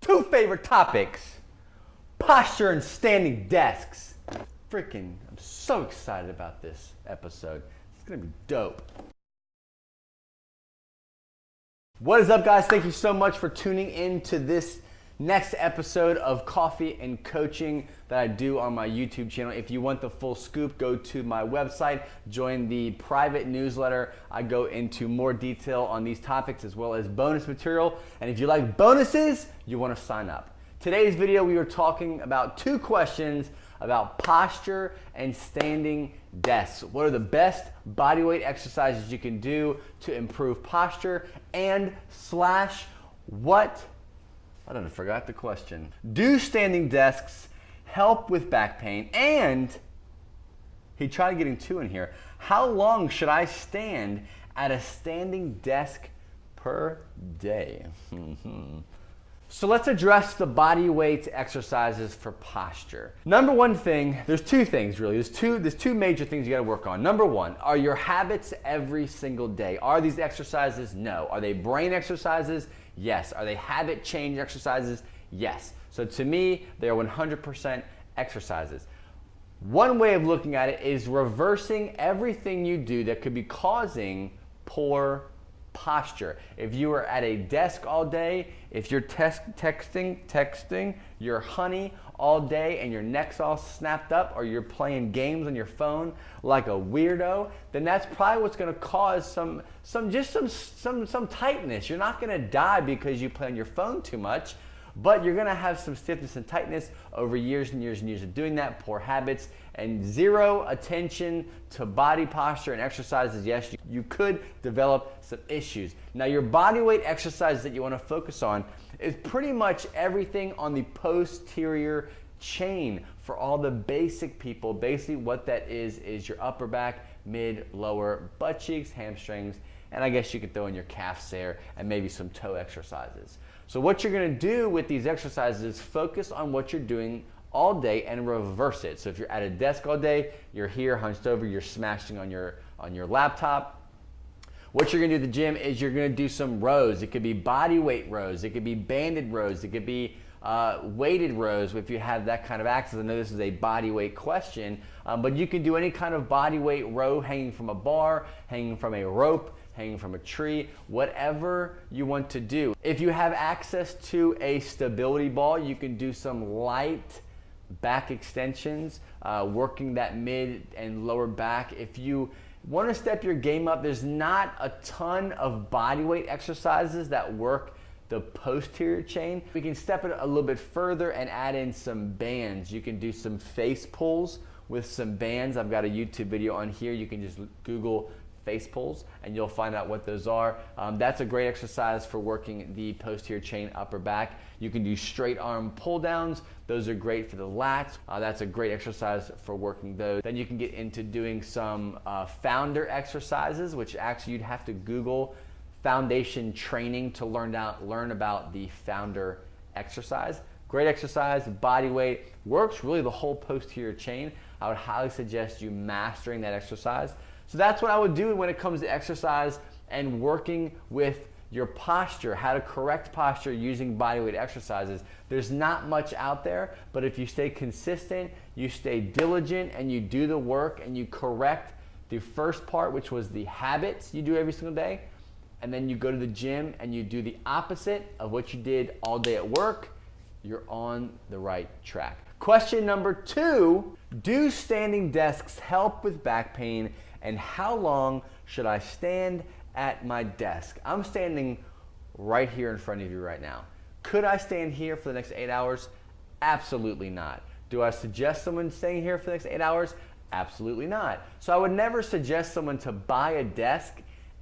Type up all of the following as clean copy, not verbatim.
Two favorite topics: posture and standing desks. Freaking, I'm so excited about this episode. It's gonna be dope. What is up, guys? Thank you so much for tuning in to this next episode of Coffee and Coaching that I do on my YouTube channel. If you want the full scoop, go to my website, join the private newsletter. I go into more detail on these topics as well as bonus material. And if you like bonuses, you want to sign up. Today's video, we were talking about two questions about posture and standing desks. What are the best bodyweight exercises you can do to improve posture, and slash what, I don't know, forgot the question. Do standing desks help with back pain? And he tried getting two in here. How long should I stand at a standing desk per day? So let's address the body weight exercises for posture. Number one thing, there's two things really. There's two major things you gotta work on. Number one, are your habits every single day? Are these exercises? No. Are they brain exercises? Yes. Are they habit change exercises? Yes. So to me, they're 100% exercises. One way of looking at it is reversing everything you do that could be causing poor posture. If you are at a desk all day, if you're texting your honey all day and your neck's all snapped up, or you're playing games on your phone like a weirdo, then that's probably what's going to cause some tightness. You're not going to die because you play on your phone too much, but you're going to have some stiffness and tightness over years and years and years of doing that, poor habits, and zero attention to body posture and exercises. Yes, you could develop some issues. Now, your body weight exercises that you want to focus on is pretty much everything on the posterior chain for all the basic people. Basically, what that is your upper back, mid, lower, butt cheeks, hamstrings, and I guess you could throw in your calves there and maybe some toe exercises. So what you're going to do with these exercises is focus on what you're doing all day and reverse it. So if you're at a desk all day, you're here hunched over, you're smashing on your laptop. What you're going to do at the gym is you're going to do some rows. It could be body weight rows, it could be banded rows, it could be weighted rows if you have that kind of access. I know this is a body weight question, but you can do any kind of body weight row, hanging from a bar, hanging from a rope, hanging from a tree, whatever you want to do. If you have access to a stability ball, you can do some light back extensions, working that mid and lower back. If you want to step your game up, there's not a ton of body weight exercises that work the posterior chain. We can step it a little bit further and add in some bands. You can do some face pulls with some bands. I've got a YouTube video on here. You can just Google face pulls and you'll find out what those are. That's a great exercise for working the posterior chain, upper back. You can do straight arm pull downs. Those are great for the lats. That's a great exercise for working those. Then you can get into doing some founder exercises, which actually you'd have to Google foundation training to learn about the founder exercise. Great exercise, body weight, works really the whole posterior chain. I would highly suggest you mastering that exercise. So that's what I would do when it comes to exercise and working with your posture, how to correct posture using bodyweight exercises. There's not much out there, but if you stay consistent, you stay diligent, and you do the work and you correct the first part, which was the habits you do every single day, and then you go to the gym and you do the opposite of what you did all day at work, you're on the right track. Question number two, do standing desks help with back pain, and how long should I stand at my desk? I'm standing right here in front of you right now. Could I stand here for the next 8 hours? Absolutely not. Do I suggest someone staying here for the next 8 hours? Absolutely not. So I would never suggest someone to buy a desk,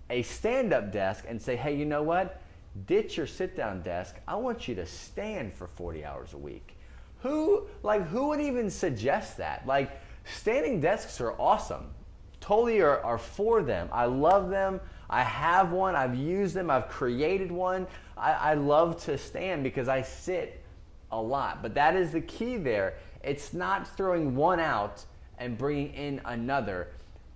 a stand-up desk, and say, hey, you know what? Ditch your sit-down desk. I want you to stand for 40 hours a week. Who would even suggest that? Like, standing desks are awesome. Totally are for them. I love them. I have one. I've used them. I've created one. I love to stand because I sit a lot. But that is the key there. It's not throwing one out and bringing in another.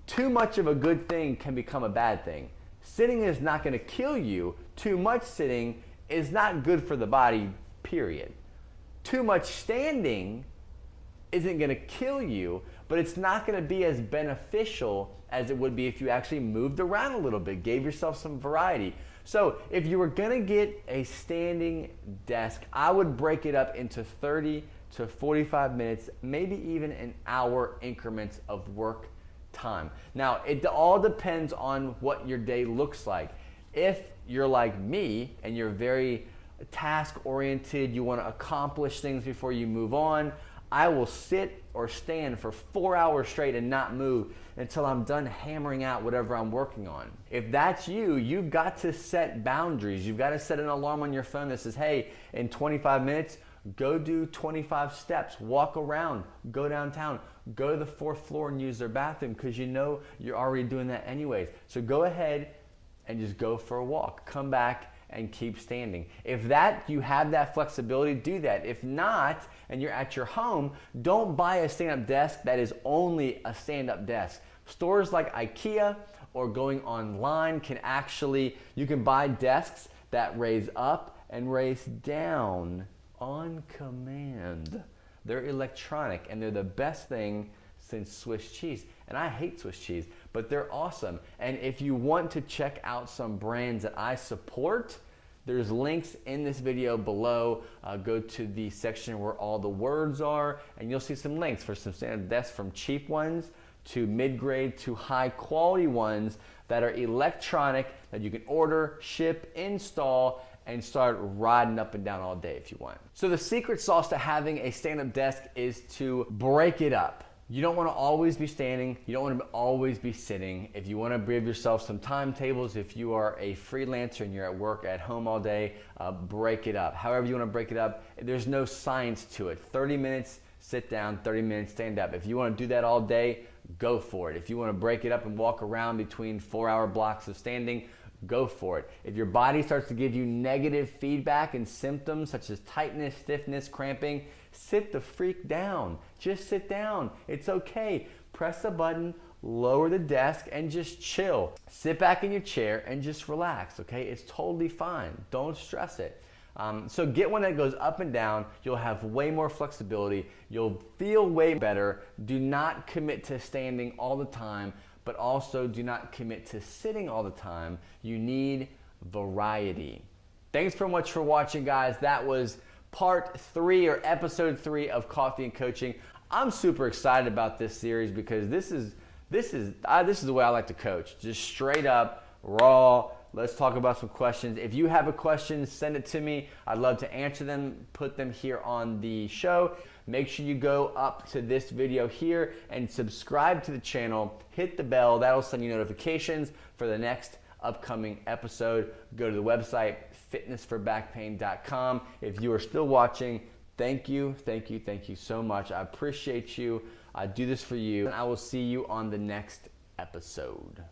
Too much of a good thing can become a bad thing. Sitting is not going to kill you. Too much sitting is not good for the body, period. Too much standing isn't going to kill you, but it's not going to be as beneficial as it would be if you actually moved around a little bit, gave yourself some variety. So if you were going to get a standing desk, I would break it up into 30 to 45 minutes, maybe even an hour increments of work time. Now, it all depends on what your day looks like. If you're like me and you're very task oriented, you want to accomplish things before you move on, I will sit or stand for 4 hours straight and not move until I'm done hammering out whatever I'm working on. If that's you, you've got to set boundaries. You've got to set an alarm on your phone that says, hey, in 25 minutes, go do 25 steps, walk around, go downtown, go to the 4th floor and use their bathroom, because you know you're already doing that anyways. So go ahead and just go for a walk. Come back and keep standing. If that, you have that flexibility, do that. If not, and you're at your home, don't buy a stand-up desk that is only a stand-up desk. Stores like IKEA or going online can actually, you can buy desks that raise up and raise down on command. They're electronic and they're the best thing since Swiss cheese. And I hate Swiss cheese, but they're awesome. And if you want to check out some brands that I support, there's links in this video below. Go to the section where all the words are, and you'll see some links for some standard desks, from cheap ones to mid-grade to high quality ones that are electronic, that you can order, ship, install, and start riding up and down all day if you want. So the secret sauce to having a stand-up desk is to break it up. You don't want to always be standing. You don't want to always be sitting. If you want to give yourself some timetables, if you are a freelancer and you're at work at home all day, break it up. However you want to break it up, there's no science to it. 30 minutes, sit down, 30 minutes, stand up. If you want to do that all day, go for it. If you want to break it up and walk around between 4-hour blocks of standing, go for it. If your body starts to give you negative feedback and symptoms such as tightness, stiffness, cramping, sit the freak down. Just sit down. It's okay. Press a button, lower the desk, and just chill. Sit back in your chair and just relax, okay? It's totally fine. Don't stress it. So get one that goes up and down. You'll have way more flexibility. You'll feel way better. Do not commit to standing all the time, but also do not commit to sitting all the time. You need variety. Thanks so much for watching, guys. That was part 3 or episode 3 of Coffee and Coaching. I'm super excited about this series because this is the way I like to coach. Just straight up, raw. Let's talk about some questions. If you have a question, send it to me. I'd love to answer them, put them here on the show. Make sure you go up to this video here and subscribe to the channel. Hit the bell. That'll send you notifications for the next upcoming episode. Go to the website, fitnessforbackpain.com. If you are still watching, thank you so much. I appreciate you. I do this for you, and I will see you on the next episode.